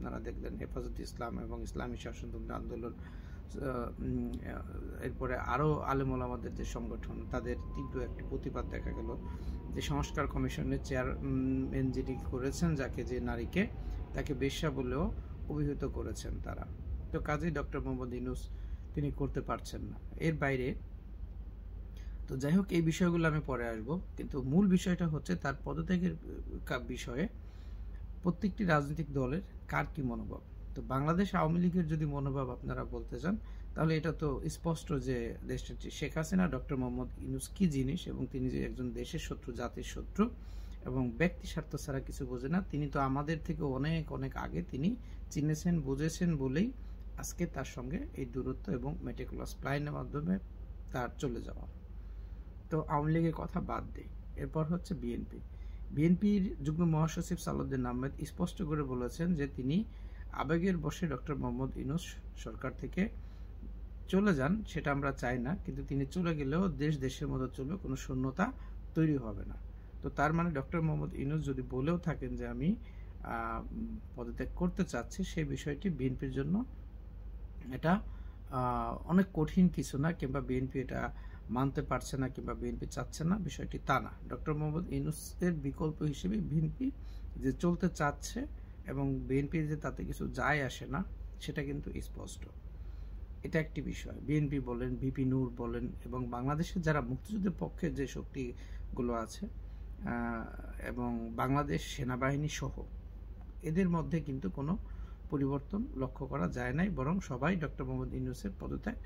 আপনারা দেখলেন হেফাজতে ইসলাম এবং ইসলামী শাসনতন্ত্র আন্দোলন, এরপরে আরও আলেম ওলামাদের যে সংগঠন, তাদের তীব্র একটি প্রতিবাদ দেখা গেল যে সংস্কার কমিশনের চেয়ারম্যান যিনি করেছেন, যাকে, যে নারীকে, তাকে বেশ্যা বলেও অভিহিত করেছেন তারা। তো কাজেই ডক্টর মোহাম্মদ ইউনূস তিনি করতে পারছেন না। এর বাইরে তো যাই হোক, এই বিষয়গুলো আমি পরে আসবো, কিন্তু মূল বিষয়টা হচ্ছে তার পদত্যাগের বিষয়ে প্রত্যেকটি রাজনৈতিক দলের কার কি মনোভাব। তো বাংলাদেশ আওয়ামী লীগের যদি মনোভাব আপনারা বলতে চান, তাহলে এটা তো স্পষ্ট যে দেশটি শেখ হাসিনা ডক্টর মোহাম্মদ ইউনূস কি জিনিস, এবং তিনি যে একজন দেশের শত্রু, জাতির শত্রু, এবং ব্যক্তি স্বার্থ ছাড়া কিছু বোঝে না। তিনি তো আমাদের থেকে অনেক অনেক আগে তিনি চিনেছেন, বুঝেছেন বলেই আজকে তার সঙ্গে এই দূরত্ব এবং মেটিকুলাস প্ল্যানের মাধ্যমে তার চলে যাওয়া। তো আওয়ামী লীগের কথা বাদ দেই, এরপর হচ্ছে বিএনপির যুগ্ম মহাসচিব সালাউদ্দিন আহমেদ স্পষ্ট করে বলেছেন যে তিনি আবেগের বশে ডক্টর মোহাম্মদ ইউনূস সরকার থেকে চলে যান, সেটা আমরা চাই না, কিন্তু তিনি চলে গেলেও দেশের মতো চলবে, কোনো শূন্যতা তৈরি হবে না। তো তার মানে ডক্টর মোহাম্মদ ইউনূস যদি বলেও থাকেন যে আমি পদত্যাগ করতে চাচ্ছি, সেই বিষয়টি বিএনপির জন্য এটা অনেক কঠিন কিছু না, কিংবা বিএনপি এটা মানতে পারছে না, কিংবা বিএনপি চাচ্ছে না, বিষয়টি তা না। ডক্টর মোহাম্মদ ইউনূসের বিকল্প হিসেবে বিএনপি যে চলতে চাচ্ছে, এবং বিএনপি যে তাতে কিছু যায় আসে না, সেটা কিন্তু স্পষ্ট। এটা একটি বিষয়। বিএনপি বলেন, ভিপি নূর বলেন, এবং বাংলাদেশের যারা মুক্তিযুদ্ধের পক্ষে যে শক্তিগুলো আছে, এবং বাংলাদেশ সেনাবাহিনী সহ, এদের মধ্যে কিন্তু কোনো পরিবর্তন লক্ষ্য করা যায় নাই, বরং সবাই ডক্টর মোহাম্মদ ইউনূসের পদত্যাগ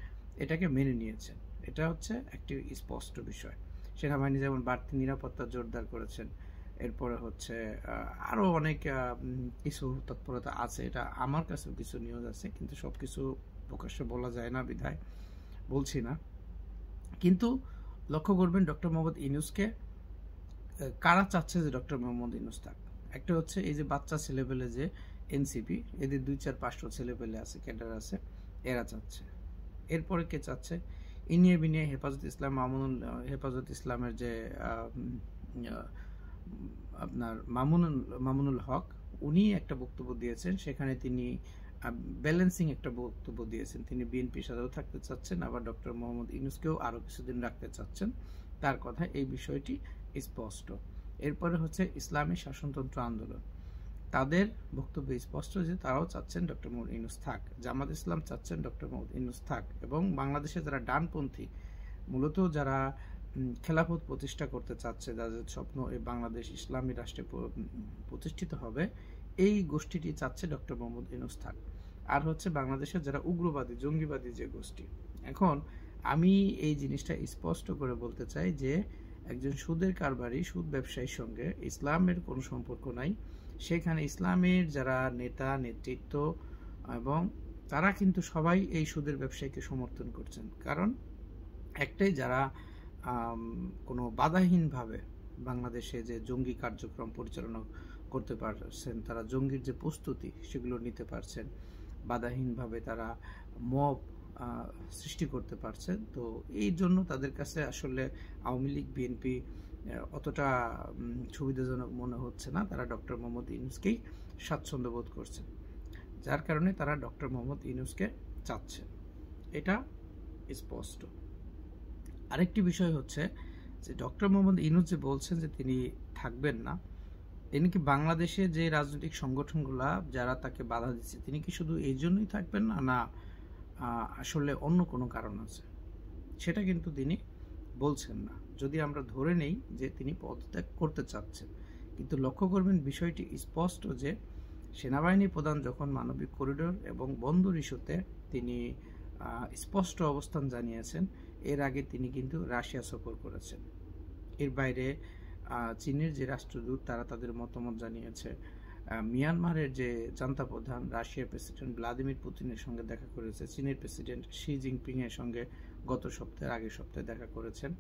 এটাকে মেনে নিয়েছেন। এটা হচ্ছে একটি স্পষ্ট বিষয়। সেনাবাহিনী যেমন বাড়তি নিরাপত্তা জোরদার করেছেন, এরপরে হচ্ছে আরও অনেক কিছু তৎপরতা আছে। এটা আমার কাছেও কিছু নিউজ আছে, কিন্তু সব কিছু প্রকাশ্যে বলা যায় না বিধায় বলছি না। কিন্তু লক্ষ্য করবেন ডক্টর মোহাম্মদ ইউনূসকে কারা চাচ্ছে যে ডক্টর মোহাম্মদ ইউনূস থাক। একটা হচ্ছে এই যে বাচ্চা ছেলেপেলে, যে এনসিপি, এদের 2-4-500 ছেলেপেলে আছে, ক্যাডার আছে, এরা চাচ্ছে। এরপরে কে চাচ্ছে? ইনিয়ে বিনিয়ে হেফাজত ইসলামের যে আপনার মামুনুল হক, উনি একটা বক্তব্য দিয়েছেন, সেখানে তিনি ব্যালেন্সিং একটা বক্তব্য দিয়েছেন। তিনি বিএনপির সাথেও থাকতে চাচ্ছেন, আবার ডক্টর মোহাম্মদ ইউনূসকেও আরও কিছুদিন রাখতে চাচ্ছেন। তার কথা এই বিষয়টি স্পষ্ট। এরপরে হচ্ছে ইসলামী শাসনতন্ত্র আন্দোলন, তাদের বক্তব্য স্পষ্ট যে তারাও চাচ্ছেন ডক্টর মোহাম্মদ ইউনূস থাক। জামাত ইসলাম চাচ্ছেন ডক্টর মোহাম্মদ ইউনূস থাক, এবং বাংলাদেশে যারা ডানপন্থী, মূলত যারা খেলাফত প্রতিষ্ঠা করতে চাচ্ছে, যাদের স্বপ্ন এই বাংলাদেশ ইসলামী রাষ্ট্রে প্রতিষ্ঠিত হবে, এই গোষ্ঠীটি চাচ্ছে ডক্টর মোহাম্মদ ইউনূস থাক। আর হচ্ছে বাংলাদেশের যারা উগ্রবাদী, জঙ্গিবাদী যে গোষ্ঠী। এখন আমি এই জিনিসটা স্পষ্ট করে বলতে চাই যে একজন সুদের কারবারি, সুদ ব্যবসায়ীর সঙ্গে ইসলামের কোনো সম্পর্ক নাই। সেখানে ইসলামের যারা নেতা, নেতৃত্ব, এবং তারা কিন্তু সবাই এই সুদের ব্যবসায়ীকে সমর্থন করছেন। কারণ একটাই, যারা কোনো বাধাহীনভাবে বাংলাদেশে যে জঙ্গি কার্যক্রম পরিচালনা করতে পারছেন, তারা জঙ্গির যে প্রস্তুতি সেগুলো নিতে পারছেন, বাধাহীনভাবে তারা মব সৃষ্টি করতে পারছেন। তো এই জন্য তাদের কাছে আসলে আওয়ামী লীগ, বিএনপি অতটা সুবিধাজনক মনে হচ্ছে না। তারা ডক্টর মোহাম্মদ ইউনূসকেই স্বাচ্ছন্দ্য বোধ করছেন, যার কারণে তারা ডক্টর মোহাম্মদ ইউনূসকে চাচ্ছেন। এটা স্পষ্ট। আরেকটি বিষয় হচ্ছে যে ডক্টর মোহাম্মদ ইউনূস যে বলছেন যে তিনি থাকবেন না, তিনি কি বাংলাদেশে যে রাজনৈতিক সংগঠনগুলা যারা তাকে বাধা দিচ্ছে, তিনি কি শুধু এই জন্যই থাকবেন না, না আসলে অন্য কোনো কারণ আছে, সেটা কিন্তু তিনি বলছেন না। যদি আমরা ধরে নেই যে তিনি পদত্যাগ করতে চাচ্ছেন, কিন্তু লক্ষ্য করবেন বিষয়টি স্পষ্ট যে সেনাবাহিনী প্রধান যখন মানবিক করিডোর এবং বন্দর ইস্যুতে তিনি স্পষ্ট অবস্থান জানিয়েছেন, এর আগে তিনি কিন্তু রাশিয়া সফর করেছেন। এর বাইরে চীনের যে রাষ্ট্রদূত, তারা তাদের মতামত জানিয়েছে। মিয়ানমারের যে জান্তা প্রধান, রাশিয়ার প্রেসিডেন্ট ভ্লাদিমির পুতিনের সঙ্গে দেখা করেছে, চীনের প্রেসিডেন্ট শি জিনপিং এর সঙ্গে গত সপ্তাহের আগের সপ্তাহে দেখা করেছেন।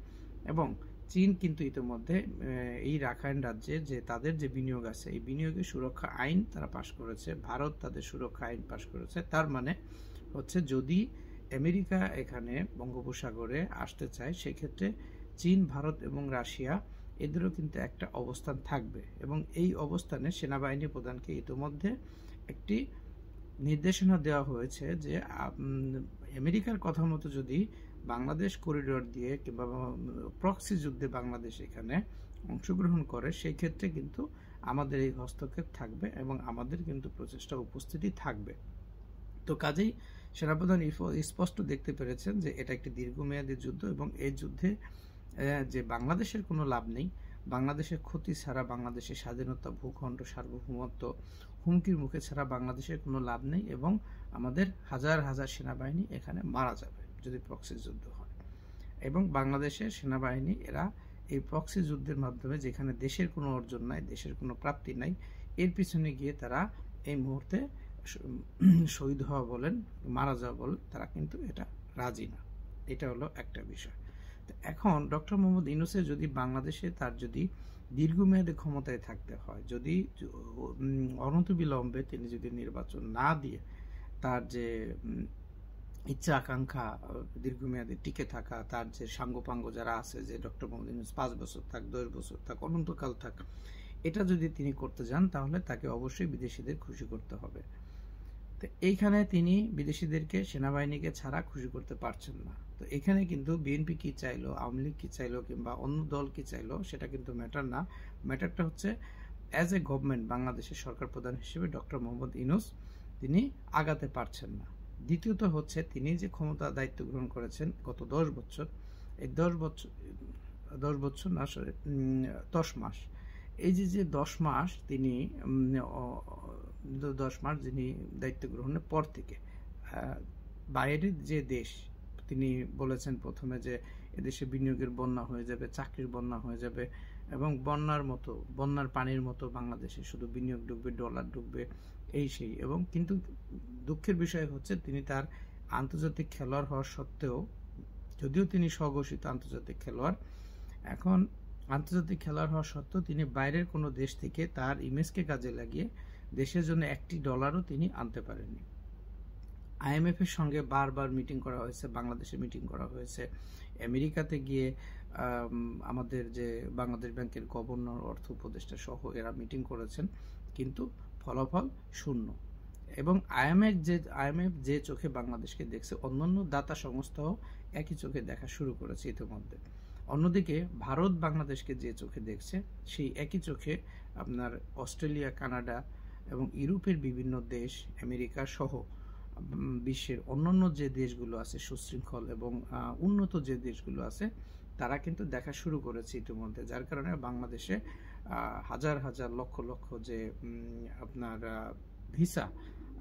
এবং চীন কিন্তু ইতিমধ্যে এই রাখাইন রাজ্যে যে তাদের যে বিনিয়োগ আছে, এই বিনিয়োগের সুরক্ষা আইন তারা পাশ করেছে। ভারত তাদের সুরক্ষা আইন পাশ করেছে। তার মানে হচ্ছে যদি আমেরিকা এখানে বঙ্গোপসাগরে আসতে চায়, সেক্ষেত্রে চীন, ভারত এবং রাশিয়া এদেরও কিন্তু একটা অবস্থান থাকবে, এবং এই অবস্থানে সেনাবাহিনী প্রধানকে ইতিমধ্যে একটি নির্দেশনা দেওয়া হয়েছে যে আমেরিকার কথা মতো যদি বাংলাদেশ করিডোর দিয়ে কিংবা প্রক্সি যুদ্ধে বাংলাদেশ এখানে অংশগ্রহণ করে, সেই ক্ষেত্রে কিন্তু আমাদের এই হস্তক্ষেপ থাকবে এবং আমাদের কিন্তু প্রচেষ্টা উপস্থিতি থাকবে। তো কাজেই সেনাপ্রধান স্পষ্ট দেখতে পেরেছেন যে এটা একটি দীর্ঘমেয়াদী যুদ্ধ এবং এই যুদ্ধে যে বাংলাদেশের কোনো লাভ নেই, বাংলাদেশের ক্ষতি ছাড়া, বাংলাদেশের স্বাধীনতা, ভূখণ্ড, সার্বভৌমত্ব হুমকির মুখে ছাড়া বাংলাদেশের কোনো লাভ নেই এবং আমাদের হাজার হাজার সেনাবাহিনী এখানে মারা যাবে যদি প্রক্সি যুদ্ধ হয়। এবং বাংলাদেশের সেনাবাহিনী এরা এই প্রক্সি যুদ্ধের মাধ্যমে, যেখানে দেশের কোনো অর্জন নাই, দেশের কোনো প্রাপ্তি নাই, এর পিছনে গিয়ে তারা এই মুহূর্তে শহীদ হওয়া বলেন, মারা যাওয়া বলেন, তারা কিন্তু এটা রাজি না। এটা হলো একটা বিষয়। তো এখন ডক্টর মোহাম্মদ ইউনূসের যদি বাংলাদেশে তার যদি দীর্ঘমেয়াদী ক্ষমতায় থাকতে হয়, যদি অনতিবিলম্বে তিনি যদি নির্বাচন না দিয়ে তার যে ইচ্ছা আকাঙ্ক্ষা দীর্ঘমেয়াদী টিকে থাকা, তার যে সাঙ্গপাঙ্গ যারা আছে, যে ডক্টর মোহাম্মদ ইউনূস 5 বছর থাক, 10 বছর থাক, অনন্তকাল থাক, এটা যদি তিনি করতে যান তাহলে তাকে অবশ্যই বিদেশিদের খুশি করতে হবে। তো এইখানে তিনি বিদেশিদেরকে, সেনাবাহিনীকে ছাড়া খুশি করতে পারছেন না। তো এখানে কিন্তু বিএনপি কি চাইলো, আওয়ামী লীগ কি চাইলো, কিংবা অন্য দল কি চাইলো, সেটা কিন্তু ম্যাটার না। ম্যাটারটা হচ্ছে অ্যাজ এ গভর্নমেন্ট, বাংলাদেশের সরকার প্রধান হিসেবে ডক্টর মোহাম্মদ ইউনূস তিনি আগাতে পারছেন না। দ্বিতীয়ত হচ্ছে তিনি যে ক্ষমতা দায়িত্ব গ্রহণ করেছেন গত 10 বছর, এই 10 মাস, এই যে 10 মাস তিনি 10 মাস যিনি দায়িত্ব গ্রহণের পর থেকে বাইরের যে দেশ, তিনি বলেছেন প্রথমে যে এদেশে বিনিয়োগের বন্যা হয়ে যাবে, চাকরির বন্যা হয়ে যাবে এবং বন্যার পানির মতো বাংলাদেশে শুধু বিনিয়োগ ঢুকবে, ডলার ঢুকবে, এই সেই। এবং কিন্তু দুঃখের বিষয় হচ্ছে তিনি তার আন্তর্জাতিক খেলোয়াড় হওয়ার সত্ত্বেও, যদিও তিনি স্বঘোষিত আন্তর্জাতিক খেলোয়াড়, এখন আন্তর্জাতিক খেলোয়াড় হওয়া সত্ত্বেও তিনি বাইরের কোনো দেশ থেকে তার ইমেজকে কাজে লাগিয়ে দেশের জন্য একটি ডলারও তিনি আনতে পারেননি। আইএমএফ এর সঙ্গে বারবার মিটিং করা হয়েছে, বাংলাদেশে মিটিং করা হয়েছে, আমেরিকাতে গিয়ে আমাদের যে বাংলাদেশ ব্যাংকের গভর্নর, অর্থ উপদেষ্টা সহ এরা মিটিং করেছেন, কিন্তু ফলাফল শূন্য। এবং আইএমএফ যে চোখে বাংলাদেশকে দেখছে, অন্যান্য দাতা সংস্থাও একই চোখে দেখা শুরু করেছে ইতিমধ্যে। অন্যদিকে ভারত বাংলাদেশকে যে চোখে দেখছে, সেই একই চোখে আপনার অস্ট্রেলিয়া, কানাডা এবং ইউরোপের বিভিন্ন দেশ, আমেরিকা সহ বিশ্বের অন্যান্য যে দেশগুলো আছে সুশৃঙ্খল এবং উন্নত যে দেশগুলো আছে, তারা কিন্তু দেখা শুরু করেছে ইতিমধ্যে। যার কারণে বাংলাদেশে হাজার হাজার লক্ষ লক্ষ যে আপনার ভিসা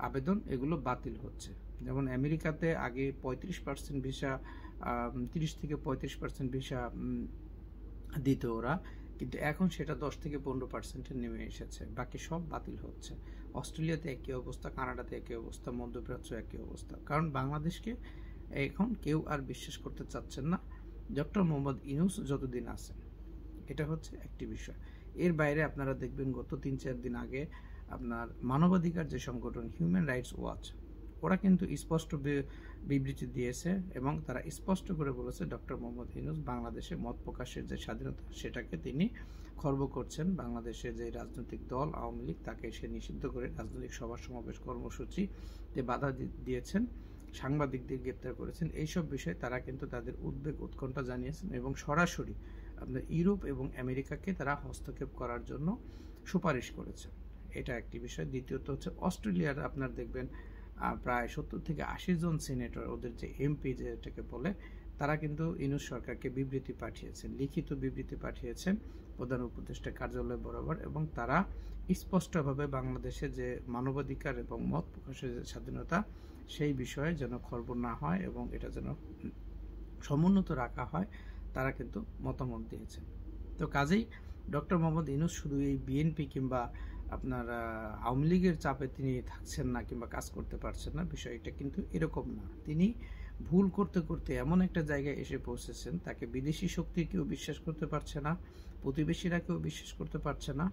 আবেদন, এগুলো বাতিল হচ্ছে। যেমন আমেরিকাতে আগে 35% ভিসা, 30 থেকে 35% ভিসা দিত ওরা, কিন্তু এখন সেটা 10 থেকে 15% নেমে এসেছে, বাকি সব বাতিল হচ্ছে। অস্ট্রেলিয়াতে একই অবস্থা, কানাডাতে একই অবস্থা, মধ্যপ্রাচ্য একই অবস্থা। কারণ বাংলাদেশকে এখন কেউ আর বিশ্বাস করতে চাচ্ছেন না ডক্টর মোহাম্মদ ইউনূস যতদিন আছেন। এটা হচ্ছে একটি বিষয়। এর বাইরে আপনারা দেখবেন গত 3-4 দিন আগে আপনার মানবাধিকার যে সংগঠন হিউম্যান রাইটস ওয়াচ, ওরা কিন্তু স্পষ্ট বিবৃতি দিয়েছে এবং তারা স্পষ্ট করে বলেছে ডক্টর মোহাম্মদ ইউনূস বাংলাদেশে মত প্রকাশের যে স্বাধীনতা, সেটাকে তিনি খর্ব করছেন। বাংলাদেশের যে রাজনৈতিক দল আওয়ামী লীগ, তাকে সে নিষিদ্ধ করে রাজনৈতিক সভা সমাবেশ কর্মসূচিতে বাধা দিয়েছেন, সাংবাদিকদের গ্রেপ্তার করেছেন। এইসব বিষয়ে তারা কিন্তু তাদের উদ্বেগ, উৎকণ্ঠা জানিয়েছেন এবং সরাসরি আপনার ইউরোপ এবং আমেরিকাকে তারা হস্তক্ষেপ করার জন্য সুপারিশ করেছে। এটা একটি বিষয়। দ্বিতীয়ত হচ্ছে অস্ট্রেলিয়ার আপনার দেখবেন প্রায় 70 থেকে 80 জন সিনেটর, ওদের যে এমপি যেটাকে বলে, তারা কিন্তু ইউনূস সরকারকে বিবৃতি পাঠিয়েছেন, লিখিত বিবৃতি পাঠিয়েছেন প্রধান উপদেষ্টা কার্যালয় বরাবর, এবং তারা স্পষ্টভাবে বাংলাদেশে যে মানবাধিকার এবং মত প্রকাশের যে স্বাধীনতা, সেই বিষয়ে যেন খর্ব না হয় এবং এটা যেন সমুন্নত রাখা হয়, তারা কিন্তু মতামত দিয়েছেন। তো কাজেই ডক্টর মোহাম্মদ ইউনূস শুধু এই বিএনপি কিংবা আপনার আওয়ামী লীগের চাপে তিনি থাকছেন না কিংবা কাজ করতে পারছেন না, বিষয়টা কিন্তু এরকম না। তিনি ভুল করতে করতে এমন একটা জায়গায় এসে পৌঁছেছেন, তাকে বিদেশি শক্তি কেউ বিশ্বাস করতে পারছে না, প্রতিবেশীরা কেউ বিশ্বাস করতে পারছে না,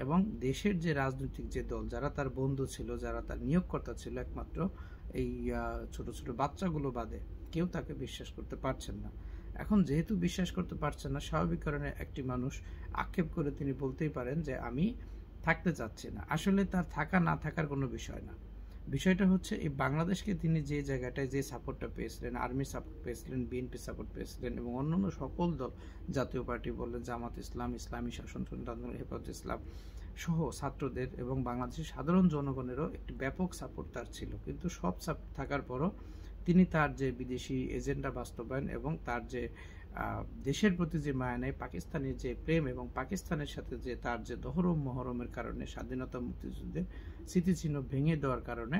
এবং দেশের যে রাজনৈতিক যে দল, যারা তার বন্ধু ছিল, যারা তার নিয়োগকর্তা ছিল, একমাত্র এই ছোট ছোট বাচ্চাগুলো বাদে কেউ তাকে বিশ্বাস করতে পারছেন না। এখন যেহেতু বিশ্বাস করতে পারছেন না, স্বাভাবিক কারণে একটি মানুষ আক্ষেপ করে তিনি বলতেই পারেন যে আমি থাকতে চাচ্ছি না। আসলে তার থাকা না থাকার কোনো বিষয় না। বিষয়টা হচ্ছে এই বাংলাদেশকে তিনি যে জায়গাটায় যে সাপোর্টটা পেয়েছিলেন, আর্মি সাপোর্ট পেয়েছিলেন, বিএনপি সাপোর্ট পেয়েছিলেন এবং অন্যান্য সকল দল, জাতীয় পার্টি বললেন, জামাত ইসলাম, ইসলামী শাসনতন্ত্র আন্দোলন, হেফাজত ইসলাম সহ ছাত্রদের এবং বাংলাদেশের সাধারণ জনগণেরও একটি ব্যাপক সাপোর্ট তার ছিল। কিন্তু সব সাপোর্ট থাকার পরও তিনি তার যে বিদেশি এজেন্ডা বাস্তবায়ন এবং তার যে দেশের প্রতি যে মায়া নেই, পাকিস্তানের যে প্রেম এবং পাকিস্তানের সাথে যে তার যে দহরম মহরমের কারণে, স্বাধীনতা মুক্তিযুদ্ধের স্মৃতিচিহ্ন ভেঙে দেওয়ার কারণে,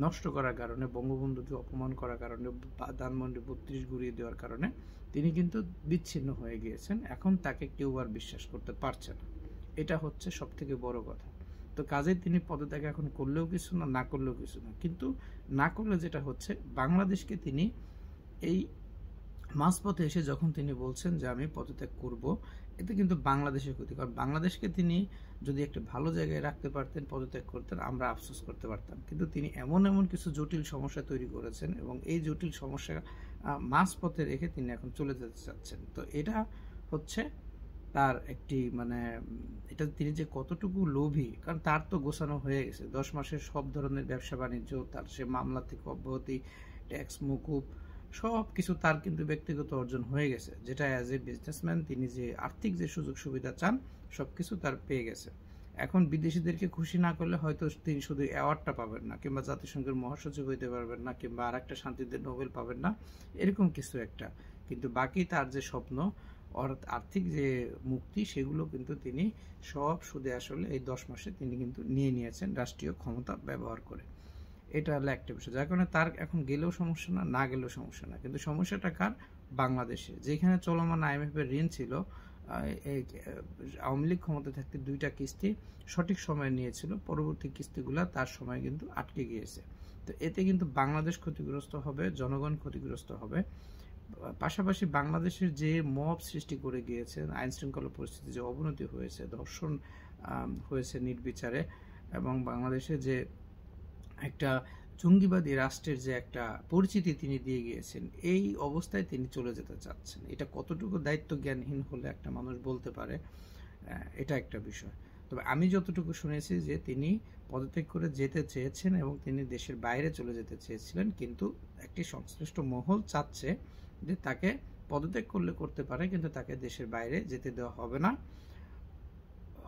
নষ্ট করার কারণে, বঙ্গবন্ধুকে অপমান করার কারণে, ধানমন্ডি 32 ঘুরিয়ে দেওয়ার কারণে তিনি কিন্তু বিচ্ছিন্ন হয়ে গিয়েছেন। এখন তাকে কেউ আর বিশ্বাস করতে পারছে না। এটা হচ্ছে সব থেকে বড় কথা। তো কাজে তিনি পদত্যাগ এখন করলেও কিছু না, না করলেও কিছু না। কিন্তু না করলে যেটা হচ্ছে, বাংলাদেশকে তিনি এই মাঝপথে এসে যখন তিনি বলছেন যে আমি পদত্যাগ করব, এতে কিন্তু বাংলাদেশের ক্ষতি। কারণ বাংলাদেশকে তিনি যদি একটা ভালো জায়গায় রাখতে পারতেন, পদত্যাগ করতেন, আমরা আফসোস করতে পারতাম। কিন্তু তিনি এমন এমন কিছু জটিল সমস্যা তৈরি করেছেন এবং এই জটিল সমস্যা মাঝপথে রেখে তিনি এখন চলে যেতে চাচ্ছেন। তো এটা হচ্ছে তার একটি এটা তিনি যে কতটুকু লোভী, কারণ তার তো গোছানো হয়ে গেছে 10 মাসের সব ধরনের ব্যবসা বাণিজ্য, তার সে মামলা থেকে অব্যাহতি, ট্যাক্স মকুব, সব কিছু তার কিন্তু ব্যক্তিগত অর্জন হয়ে গেছে, যেটা অ্যাজ এ বিজনেসম্যান তিনি যে আর্থিক যে সুযোগ সুবিধা চান সবকিছু তার পেয়ে গেছে। এখন বিদেশিদেরকে খুশি না করলে হয়তো তিনি শুধু অ্যাওয়ার্ডটা পাবেন না, কিংবা জাতিসংঘের মহাসচিব হইতে পারবেন না, কিংবা আর একটা শান্তিতে নোবেল পাবেন না, এরকম কিছু একটা। কিন্তু বাকি তার যে স্বপ্ন, আর্থিক যে মুক্তি, সেগুলো কিন্তু তিনি সব সুদে আসলে এই 10 মাসে তিনি কিন্তু নিয়ে নিয়েছেন রাষ্ট্রীয় ক্ষমতা ব্যবহার করে। এটা হলো একটা বিষয়, যার কারণে তার এখন গেলেও সমস্যা না, না গেলেও সমস্যা না। কিন্তু সমস্যাটা কার? বাংলাদেশে। যেখানে চলমান IMF এর ঋণ ছিল, আওয়ামী লীগ ক্ষমতা থাকতে 2টা কিস্তি সঠিক সময় নিয়েছিল, পরবর্তী কিস্তিগুলা তার সময় কিন্তু আটকে গিয়েছে। তো এতে কিন্তু বাংলাদেশ ক্ষতিগ্রস্ত হবে, জনগণ ক্ষতিগ্রস্ত হবে। পাশাপাশি বাংলাদেশের যে মব সৃষ্টি করে গিয়েছে, আইন শৃঙ্খলা পরিস্থিতি যে অবনতি হয়েছে, ধর্ষণ হয়েছে নির্বিচারে, এবং বাংলাদেশে যে একটা জঙ্গিবাদী রাষ্ট্রের যে একটা পরিচিতি তিনি দিয়ে গিয়েছেন, এই অবস্থায় তিনি চলে যেতে চাচ্ছেন। এটা কতটুকু দায়িত্ব জ্ঞানহীন হলে একটা মানুষ বলতে পারে, এটা একটা বিষয়। তবে আমি যতটুকু শুনেছি যে তিনি পদত্যাগ করে যেতে চেয়েছেন এবং তিনি দেশের বাইরে চলে যেতে চেয়েছিলেন, কিন্তু একটি সংশ্লিষ্ট মহল চাচ্ছে যে তাকে পদত্যাগ করলে করতে পারে, কিন্তু তাকে দেশের বাইরে যেতে দেওয়া হবে না।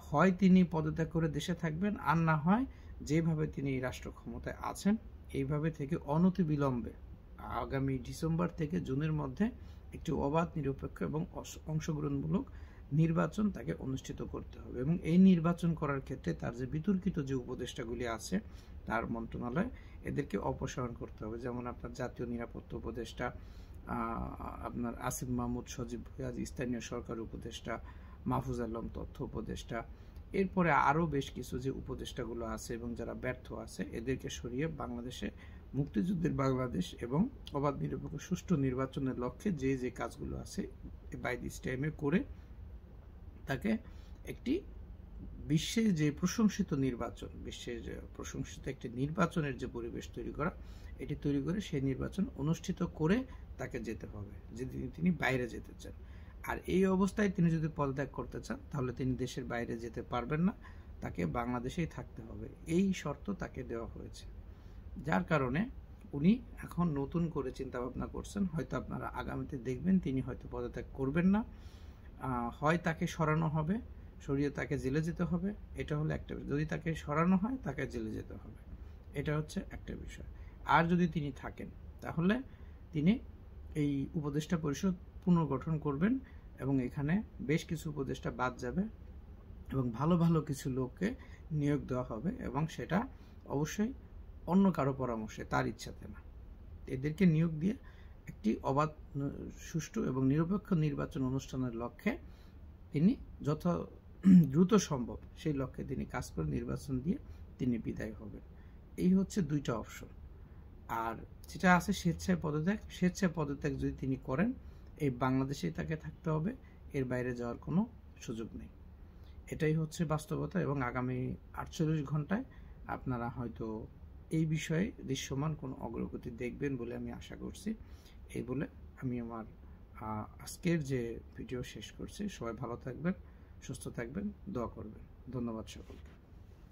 হয় তিনি পদত্যাগ করে দেশে থাকবেন, আর না হয় যেভাবে তিনি রাষ্ট্র ক্ষমতায় আছেন এইভাবে থেকে অনতিবিলম্বে আগামী ডিসেম্বর থেকে জুনের মধ্যে একটি অবাধ, নিরপেক্ষ এবং অংশগ্রহণমূলক নির্বাচন তাকে অনুষ্ঠিত করতে হবে। এবং এই নির্বাচন করার ক্ষেত্রে তার যে বিতর্কিত যে উপদেষ্টাগুলি আছে তার মন্ত্রণালয়, এদেরকে অপসারণ করতে হবে। যেমন আপনার জাতীয় নিরাপত্তা উপদেষ্টা, আপনার আসিফ মাহমুদ সজীব ভুঁইয়া স্থানীয় সরকার উপদেষ্টা, মাহফুজ আলম তথ্য উপদেষ্টা, এরপরে আরও বেশ কিছু যে উপদেষ্টাগুলো আছে এবং যারা ব্যর্থ আছে, এদেরকে সরিয়ে বাংলাদেশে মুক্তিযুদ্ধের বাংলাদেশ এবং অবাধ, নিরপেক্ষ, সুষ্ঠু নির্বাচনের লক্ষ্যে যে যে কাজগুলো আছে বাই দিস টাইমে করে তাকে একটি বিশ্বের যে প্রশংসিত নির্বাচন, বিশ্বের প্রশংসিত একটি নির্বাচনের যে পরিবেশ তৈরি করা, এটি তৈরি করে সেই নির্বাচন অনুষ্ঠিত করে তাকে যেতে হবে, যদি তিনি বাইরে যেতে চান। আর এই অবস্থায় তিনি যদি পদত্যাগ করতে চান, তাহলে তিনি দেশের বাইরে যেতে পারবেন না, তাকে বাংলাদেশেই থাকতে হবে। এই শর্ত তাকে দেওয়া হয়েছে, যার কারণে উনি এখন নতুন করে চিন্তা ভাবনা করছেন। হয়তো আপনারা আগামীতে দেখবেন তিনি হয়তো পদত্যাগ করবেন না, হয় তাকে সরানো হবে, সরিয়ে তাকে জেলে যেতে হবে। এটা হলো একটা বিষয়। যদি তাকে সরানো হয়, তাকে জেলে যেতে হবে, এটা হচ্ছে একটা বিষয়। আর যদি তিনি থাকেন, তাহলে তিনি এই উপদেষ্টা পরিষদ পুনর্গঠন করবেন এবং এখানে বেশ কিছু উপদেষ্টা বাদ যাবে এবং ভালো ভালো কিছু লোককে নিয়োগ দেওয়া হবে, এবং সেটা অবশ্যই অন্য কারো পরামর্শে, তার ইচ্ছাতে না। এদেরকে নিয়োগ দিয়ে একটি অবাধ, সুষ্ঠু এবং নিরপেক্ষ নির্বাচন অনুষ্ঠানের লক্ষ্যে তিনি যত দ্রুত সম্ভব সেই লক্ষ্যে তিনি কাজ করে নির্বাচন দিয়ে তিনি বিদায় হবেন। এই হচ্ছে 2টা অপশন। আর যেটা আছে স্বেচ্ছায় পদত্যাগ, স্বেচ্ছায় পদত্যাগ যদি তিনি করেন, এই বাংলাদেশেই তাকে থাকতে হবে, এর বাইরে যাওয়ার কোনো সুযোগ নেই। এটাই হচ্ছে বাস্তবতা, এবং আগামী 48 ঘন্টায় আপনারা হয়তো এই বিষয়ে দৃশ্যমান কোনো অগ্রগতি দেখবেন বলে আমি আশা করছি। এই বলে আমি আমার আজকের যে ভিডিও শেষ করছি। সবাই ভালো থাকবেন, সুস্থ থাকবেন, দোয়া করবেন। ধন্যবাদ সকলকে।